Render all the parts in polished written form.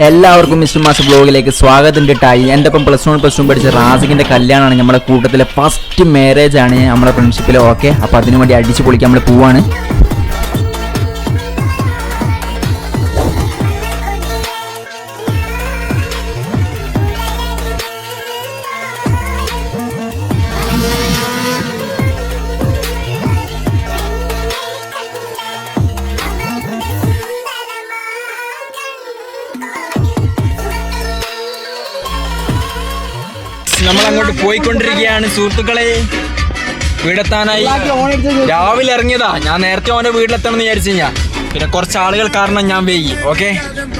എല്ലാവർക്കും mister mass ബ്ലോഗിലേക്ക് സ്വാഗതം കിട്ടായി. എൻ്റെ ഒപ്പം +1 പഠിച്ച റാസിക്കിൻ്റെ കല്യാണമാണ്. നമ്മുടെ കൂട്ടത്തിലെ ഫസ്റ്റ് മാരേജ് ആണ് നമ്മുടെ ഫ്രണ്ട്ഷിപ്പിൽ. ഓക്കെ, അപ്പോൾ അതിനു വേണ്ടി അടിച്ച് പൊളിക്കാൻ നമ്മൾ പോവാണ്. നമ്മൾ അങ്ങോട്ട് പോയിക്കൊണ്ടിരിക്കുകയാണ് സുഹൃത്തുക്കളെ. വീടെത്താനായി രാവിലെ ഇറങ്ങിയതാ. ഞാൻ നേരത്തെ ഓൻ്റെ വീട്ടിലെത്തണം എന്ന് വിചാരിച്ചു കഴിഞ്ഞാൽ പിന്നെ കുറച്ച് ആളുകൾ കാരണം ഞാൻ വൈകി. ഓക്കെ,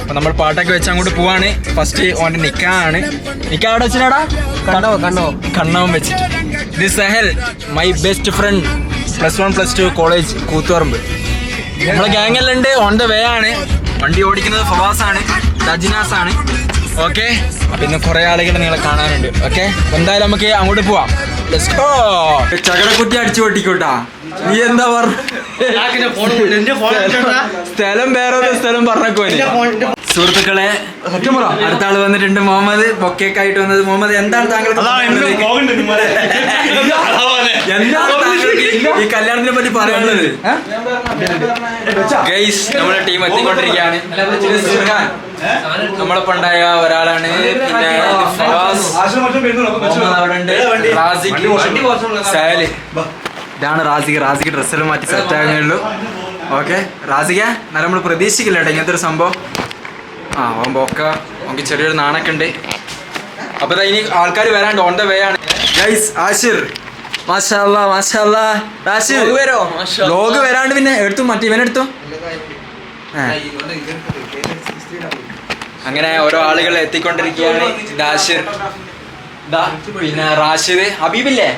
അപ്പം നമ്മൾ പാട്ടൊക്കെ വെച്ച് അങ്ങോട്ട് പോവാണ്. ഫസ്റ്റ് ഓൻ്റെ നിക്കാണ്. നിക്കാ അവിടെ വെച്ചിട്ടാടാ കണ്ണവൻ വെച്ചിട്ട്. ഇത് Sehal, my best friend, +1 +2 college Koothuparamba. നമ്മളെ ഗ്യാങ്ങെല്ലാം ഉണ്ട്. ഓൺ ദ വേ ആണ്. വണ്ടി ഓടിക്കുന്നത് ഫവാസാണ്, അജിനാസ് ആണ്. ഓക്കെ, പിന്നെ കുറെ ആളുകൾ നിങ്ങളെ കാണാനുണ്ട്. ഓക്കെ, എന്തായാലും നമുക്ക് അങ്ങോട്ട് പോവാം. ചകടക്കുറ്റി അടിച്ചു പൊട്ടിക്കോട്ടാ. നീ എന്താ സ്ഥലം വേറെ സ്ഥലം പറഞ്ഞോ. സുഹൃത്തുക്കളെ, അടുത്ത ആള് വന്നിട്ടുണ്ട്. മുഹമ്മദ് ബൊക്കേക്ക് ആയിട്ട് വന്നത്. മുഹമ്മദ്, എന്താണ് താങ്കൾക്ക് ഈ കല്യാണത്തിനെ പറ്റി പറയാനുള്ളത്? ഗൈസ്, നമ്മുടെ ടീം എത്തിക്കൊണ്ടിരിക്കുകയാണ്. നമ്മളൊപ്പം ഉണ്ടായ ഒരാളാണ്. പിന്നെ അവിടെ ഉണ്ട് റാസിക്, സഹല്. ഇതാണ് റാസിക് ഡ്രസ്സെല്ലാം മാറ്റി സെറ്റ് ആകുന്നുള്ളൂ. ഓക്കെ, റാസിക എന്നാലും നമ്മൾ പ്രതീക്ഷിക്കില്ല കേട്ടോ ഇങ്ങനത്തെ ഒരു സംഭവം. ഒക്കെ നമുക്ക് ചെറിയൊരു നാണൊക്കെ ഉണ്ട്. അപ്പൊ ഇനി ആൾക്കാർ വരാണ്ട് ഓൺ ദ വേ ആണ്. ഗൈസ്, ആഷിർ, ലോഗ് വരാണ്ട് പിന്നെ എടുത്തു, മറ്റേ ഇവനെടുത്തു. അങ്ങനെ ഓരോ ആളുകൾ എത്തിക്കൊണ്ടിരിക്കുകയാണ്. ആഷിർ, പിന്നെ റാഷിദ്, ഹബീബില്ലേ?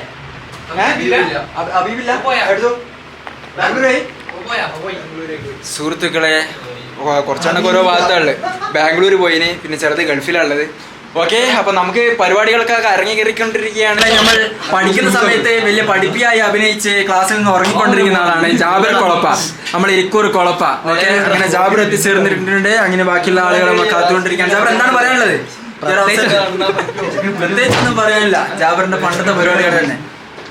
സുഹൃത്തുക്കളെ, കുറച്ചെണ്ണൊക്കെ ഓരോ ഭാഗത്തുള്ളത്. ബാംഗ്ലൂർ പോയിന്, പിന്നെ ചെറുത് ഗൾഫിലുള്ളത്. ഓക്കെ, അപ്പൊ നമുക്ക് പരിപാടികളൊക്കെ ഇറങ്ങി കയറിക്കൊണ്ടിരിക്കുകയാണ്. നമ്മൾ പഠിക്കുന്ന സമയത്ത് വലിയ പഠിപ്പിയായി അഭിനയിച്ച് ക്ലാസ്സിൽ നിന്ന് ഉറങ്ങിക്കൊണ്ടിരിക്കുന്ന ആളാണ് ജാബിർ കൊളപ്പ, നമ്മൾ ഇരിക്കൂർ കൊളപ്പ. ഓക്കെ, അങ്ങനെ ജാബിർ എത്തിച്ചേർന്നിട്ടുണ്ട്. അങ്ങനെ ബാക്കിയുള്ള ആളുകൾ നമ്മൾ കാത്തുകൊണ്ടിരിക്കുകയാണ്. ജാബിർ, എന്താണ് പറയാനുള്ളത്? പ്രത്യേകിച്ചൊന്നും പറയാനില്ല. ജാബിറിന്റെ പണ്ടത്തെ പരിപാടികൾ തന്നെ.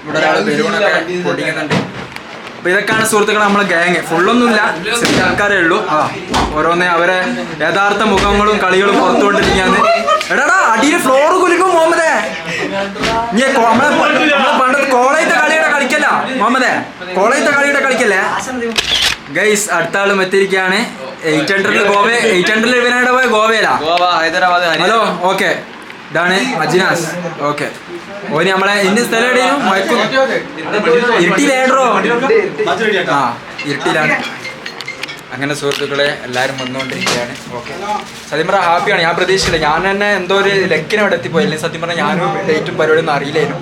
ഇവിടെ ഒരാൾ പെരുവണൊക്കെ പൊട്ടിക്കുന്നുണ്ട്. അപ്പൊ ഇതൊക്കെയാണ് സുഹൃത്തുക്കളെ നമ്മളെ ഗ്യാങ്. ഫുള്ളൊന്നുമില്ല, ചെറിയ ആൾക്കാരേ ഉള്ളൂ. ഓരോന്നേ അവരെ യഥാർത്ഥ മുഖങ്ങളും കളികളും പുറത്തുകൊണ്ടിരിക്കാന്ന്. എടാടാ, അടിയിൽ ഫ്ലോർ കുലുക്കും മുഹമ്മദേ. നമ്മളെ പണ്ടത്തെ കോളേജത്തെ കളിയുടെ കളിക്കല്ല മുഹമ്മദേ, കോളേജത്തെ കളിയുടെ കളിക്കല്ലേ. ഗൈസ്, അടുത്ത ആളും എത്തിയിരിക്കുകയാണ്. 800 ഗോവ, 800 ഇവനായിട്ട് പോയ ഗോവയിലാ, ഹൈദരാബാദ്. ഹലോ, ഓക്കെ, ഇതാണ് അജിനാസ്. ഓക്കെ, ഓന് നമ്മളെ ഇന്ന സ്ഥലം ഇരുട്ടിലേടോ. ഇരുട്ടിലാണ്. അങ്ങനെ സുഹൃത്തുക്കളെ, എല്ലാവരും വന്നുകൊണ്ടിരിക്കുകയാണ്. ഓക്കെ, സത്യം പറഞ്ഞാൽ ഹാപ്പിയാണ്. ഞാൻ പ്രതീക്ഷിച്ചില്ല. ഞാൻ തന്നെ എന്തോ ഒരു ലക്കിന് അവിടെ എത്തിപ്പോയി. അല്ലെങ്കിൽ സത്യം പറഞ്ഞാൽ ഞാനും ഡേറ്റും പരിപാടിയൊന്നും അറിയില്ലായിരുന്നു.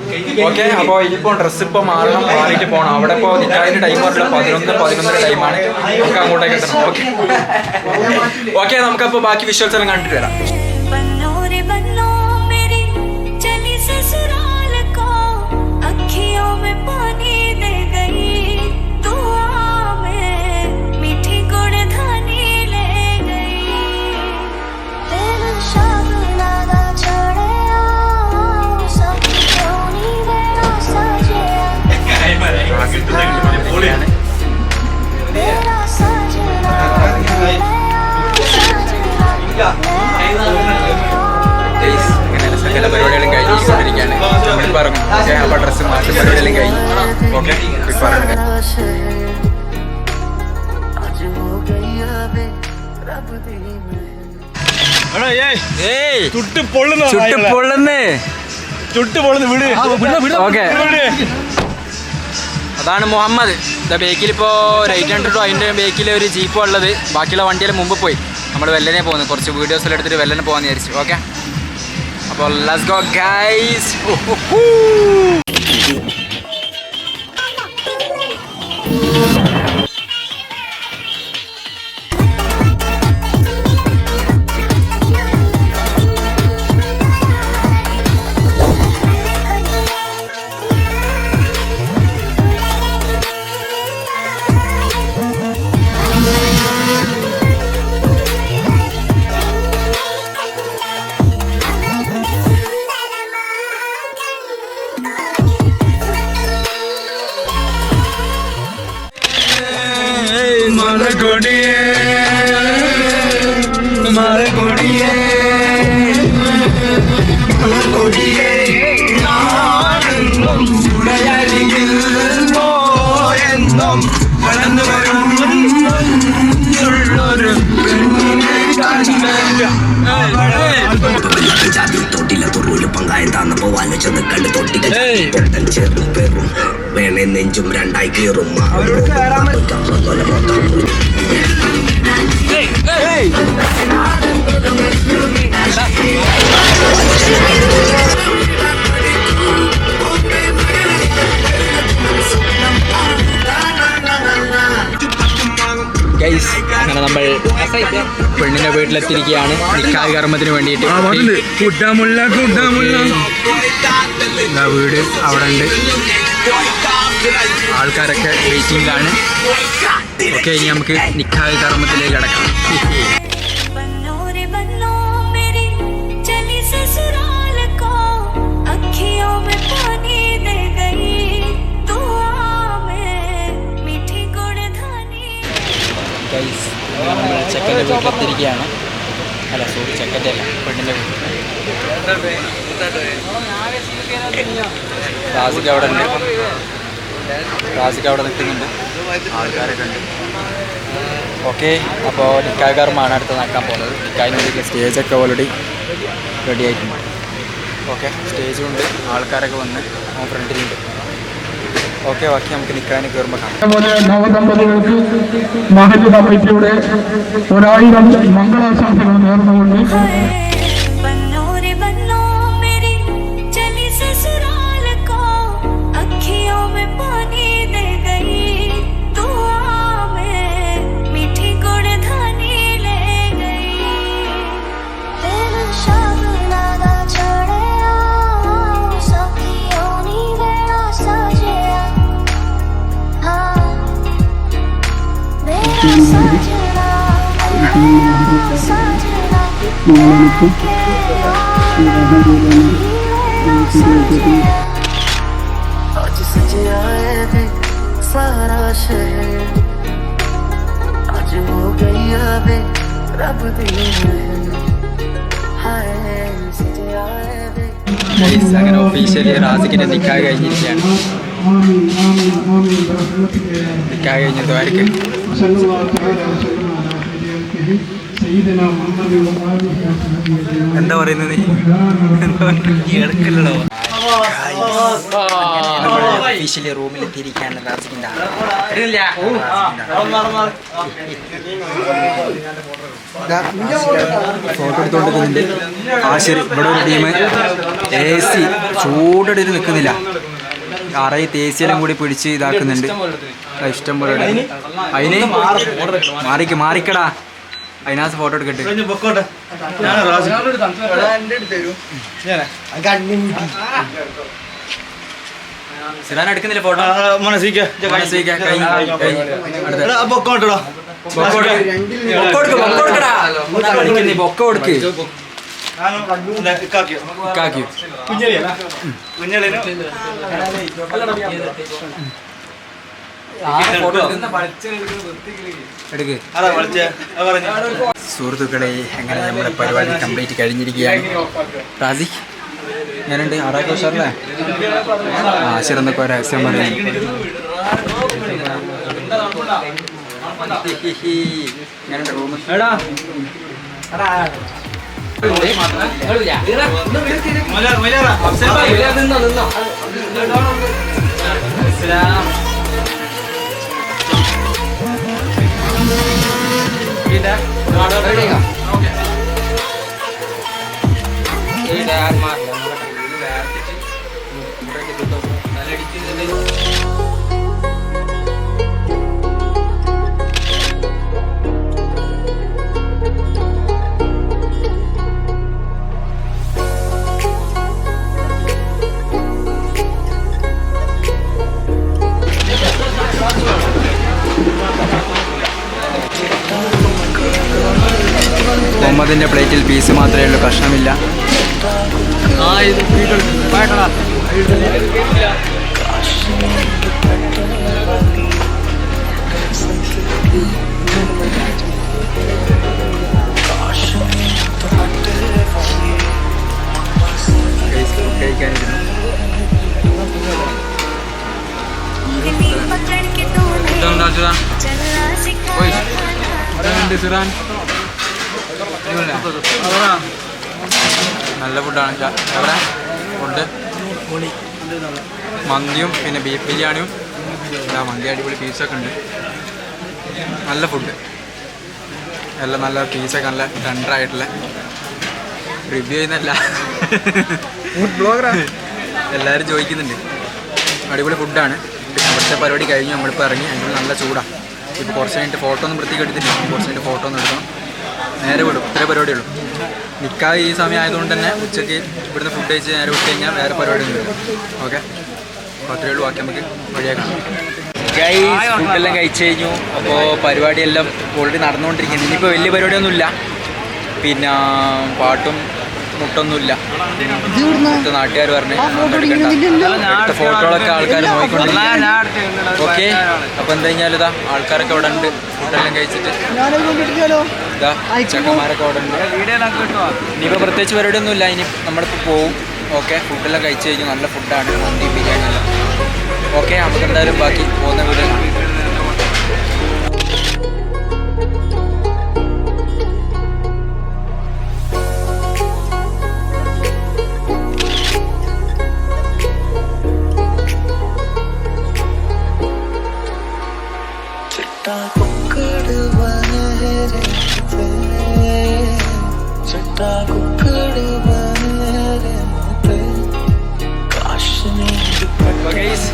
ഓക്കെ, അപ്പോൾ ഇനിയിപ്പോൾ ഡ്രസ്സ് ഇപ്പോൾ മാറിയിട്ട് പോകണം. അവിടെ ഇപ്പോൾ നിൽക്കാതിൻ്റെ ടൈം പറഞ്ഞില്ല, 11 ടൈമാണ്. നമുക്ക് അങ്ങോട്ടേക്ക് എത്തണം. ഓക്കെ ഓക്കെ, നമുക്കപ്പോൾ ബാക്കി വിഷ്വൽസ് എല്ലാം കണ്ടിട്ട് വരാം. സകല പരിപാടികളും കഴിഞ്ഞുകൊണ്ടിരിക്കുകയാണ്. നമ്മൾ പറഞ്ഞു അപ്പോൾ ഡ്രസ്സ് മാറ്റി പരിപാടിയെല്ലാം കഴിഞ്ഞു. ഓക്കെ, ഓക്കെ, അതാണ് മുഹമ്മദ്. ബേക്കിലിപ്പോൾ 800 അതിൻ്റെ ബേക്കിൽ ഒരു ജീപ്പോ ഉള്ളത്. ബാക്കിയുള്ള വണ്ടിയിൽ മുമ്പ് പോയി. നമ്മൾ വെല്ലനെ പോകുന്നു. കുറച്ച് വീഡിയോസെല്ലാം എടുത്തിട്ട് വെല്ലനെ പോകാമെന്ന് വിചാരിച്ചു. ഓക്കെ, അപ്പോൾ ലെറ്റ്സ് ഗോ ഗൈസ്. വേണേ നെഞ്ചും രണ്ടായി കീറും ഗൈസ്, അങ്ങനെ നമ്മൾ പെണ്ണിന്റെ വീട്ടിലെത്തിയിരിക്കുകയാണ് നിക്കാഹ് കർമ്മത്തിന് വേണ്ടിയിട്ട്. വീട് അവിടെ ഉണ്ട്, ആൾക്കാരൊക്കെ വെയിറ്റിംഗിലാണ്. ഓക്കെ, ഇനി നമുക്ക് നിക്കാഹ് കർമ്മത്തിലേക്ക് കടക്കാം. ഗൈസ്, നമ്മൾ ചെക്കൻ്റെ വീട്ടിലെത്തിയിരിക്കുകയാണ്. അല്ല സോറി, ചെക്കൻ്റെ അല്ല, പെണ്ണിൻ്റെ വീട്ടിൽ. റാസിക്ക് അവിടെ ഉണ്ട്, റാസിക്ക് അവിടെ നിൽക്കുന്നുണ്ട്, ആൾക്കാരൊക്കെ ഉണ്ട്. ഓക്കെ, അപ്പോൾ നിക്കാഹ് കർമ്മമാണ് അടുത്ത് നടക്കാൻ പോകുന്നത്. നിക്കാഹിന് വേണ്ടി സ്റ്റേജൊക്കെ ഓൾറെഡി റെഡി ആയിട്ടുണ്ട്. ഓക്കെ, സ്റ്റേജും ഉണ്ട്, ആൾക്കാരൊക്കെ വന്ന് ഫ്രണ്ടിലുണ്ട്. ഓക്കെ, ബാക്കി നമുക്ക് നിക്കാഹിന് കയറുമ്പോൾ കാണാം. നവദമ്പതികൾക്ക് മഹല്ല് കമ്മിറ്റിയുടെ 1000 മംഗളാശംസകൾ നേർന്നുകൊണ്ട് आज सजिया है सारा शहर, आज हो गई अबे रब दी हाय सजिया है. അങ്ങനെ ഒഫീഷ്യലി റാസിക്കിന്റെ നിക്കാഹ് കഴിഞ്ഞിരിക്കുകയാണ്. നിക്കാഹ് കഴിഞ്ഞതുമായിരിക്കും. എന്താ പറയുന്നത്? ഒഫീഷ്യലി റൂമിലെത്തിയിരിക്കുകയാണ് റാസിക്കിന്റെ. ഫോട്ടോ എടുത്തോണ്ടിരിക്കുന്നുണ്ട് ആശിർ. ഇവിടെ ഒരു ടീം AC ചൂടെടുത്ത് നിൽക്കുന്നില്ല, അറയത്ത് AC എല്ലാം കൂടി പിടിച്ച് ഇതാക്കുന്നുണ്ട്. ഇഷ്ടം പോലെ അതിന് മാറിക്കടാ, അതിനകത്ത് ഫോട്ടോ എടുക്കട്ടെ. സിറാൻ എടുക്കുന്നില്ല ഫോട്ടോ. ബൊക്ക കൊടുക്ക്. സുഹൃത്തുക്കളെ, അങ്ങനെ നമ്മുടെ പരിപാടി കംപ്ലീറ്റ് കഴിഞ്ഞിരിക്കുകയാണ്. റാസി ഞാനുണ്ട്, ആറാക്കി ഉഷാറല്ലേ? ആശിർ എന്നൊക്കെ ഒരു രഹസ്യം പറയുന്നു. ഞാനുണ്ട് റൂം. മുഹമ്മദിൻ്റെ പ്ലേറ്റിൽ പീസ് മാത്രമേ ഉള്ളൂ, കഷ്ണമില്ല. എങ്ങനെയുണ്ട് സിറാൻ? നല്ല ഫുഡാണ്. എവിടെ ഫുഡ്? മന്തിയും പിന്നെ ബീഫ് ബിരിയാണിയും. മന്തി അടിപൊളി പീസൊക്കെ ഉണ്ട്. നല്ല ഫുഡ് എല്ലാം നല്ല പീസൊക്കെ നല്ല ടെൻഡറായിട്ടുള്ള റിവ്യൂ ചെയ്യുന്നല്ല, എല്ലാവരും ചോദിക്കുന്നുണ്ട്. അടിപൊളി ഫുഡാണ്. ഇവിടുത്തെ പരിപാടി കഴിഞ്ഞ് നമ്മളിപ്പോൾ ഇറങ്ങി. അതിന് നല്ല ചൂടാണ്. ഇപ്പോൾ കുറച്ച് കഴിഞ്ഞിട്ട് ഫോട്ടോ ഒന്നും വൃത്തിക്ക് എടുത്തില്ല. കുറച്ച് കഴിഞ്ഞിട്ട് ഫോട്ടോ ഒന്നും എടുക്കണം. നേരെ വിടും. ഇത്രേ പരിപാടിയുള്ളൂ. നിൽക്കാതെ ഈ സമയം ആയതുകൊണ്ട് തന്നെ ഉച്ചയ്ക്ക് ഇവിടുന്ന് ഫുഡ് കഴിച്ച് നേരെ വിട്ട് കഴിഞ്ഞാൽ വേറെ പരിപാടി ഒന്നും ഇല്ല. ഓക്കെ, അപ്പോൾ അത്രയേ ഉള്ളൂ. ബാക്കി നമുക്ക് വഴിയാക്കാം. ഫുഡെല്ലാം കഴിച്ച് കഴിഞ്ഞു. അപ്പോൾ പരിപാടിയെല്ലാം ഓൾറെഡി നടന്നുകൊണ്ടിരിക്കുന്നത്. ഇനിയിപ്പോൾ വലിയ പരിപാടിയൊന്നുമില്ല. പിന്നെ പാട്ടും മുട്ടൊന്നുമില്ല. നാട്ടുകാർ പറഞ്ഞ് എടുത്ത ഫോട്ടോകളൊക്കെ ആൾക്കാർ നോക്കിക്കൊണ്ടിരിക്കും. ഓക്കെ, അപ്പോൾ എന്താ കഴിഞ്ഞാൽ ഇതാ ആൾക്കാരൊക്കെ അവിടെ ഉണ്ട്. ഫുഡെല്ലാം കഴിച്ചിട്ട് ഇതാ ചെക്കന്മാരൊക്കെ അവിടെ ഉണ്ട്. ഇനിയിപ്പോൾ പ്രത്യേകിച്ച് പരിപാടിയൊന്നുമില്ല. ഇനി നമ്മളിപ്പോൾ പോവും. ഓക്കെ, ഫുഡെല്ലാം കഴിച്ച് കഴിഞ്ഞു. നല്ല ഫുഡാണ്, മന്തി ബിരിയാണി എല്ലാം. ഓക്കെ, നമുക്ക് എന്തായാലും ബാക്കി പോകുന്ന വീഡിയോ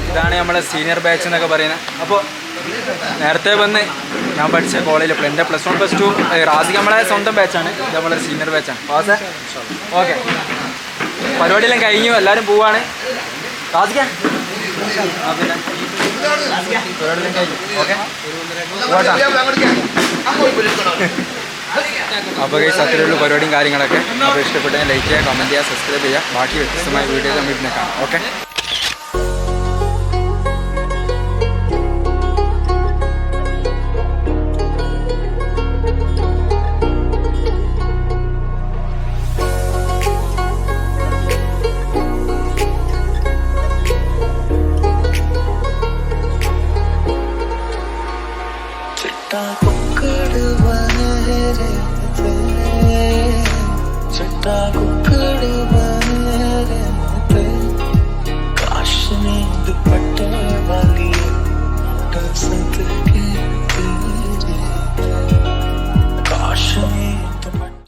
ഇതാണ് നമ്മളെ സീനിയർ ബാച്ച് എന്നൊക്കെ പറയുന്നത്. അപ്പോൾ നേരത്തെ വന്ന് ഞാൻ പഠിച്ച കോളേജിൽ എൻ്റെ +1 +2 റാസിക്ക് നമ്മളെ സ്വന്തം ബാച്ചാണ്. ഇത് നമ്മളെ സീനിയർ ബാച്ചാണ്. പാസേ ഓക്കെ, പരിപാടിയെല്ലാം കഴിഞ്ഞു. എല്ലാവരും പോവാണ്. റാസിക്ക പിന്നെ പരിപാടിയെല്ലാം കഴിഞ്ഞു. ഓക്കെ, അപ്പോൾ ഗൈസ് അത്രയേ ഉള്ളൂ പരിപാടിയും കാര്യങ്ങളൊക്കെ. അപ്പോൾ ഇഷ്ടപ്പെട്ടെങ്കിൽ ലൈക്ക് ചെയ്യുക, കമൻറ്റ് ചെയ്യുക, സബ്സ്ക്രൈബ് ചെയ്യുക. ബാക്കി വ്യത്യസ്തമായ വീഡിയോസ് നമ്മൾ ഇതിനെ കാണാം. ഓക്കെ. चिट्टा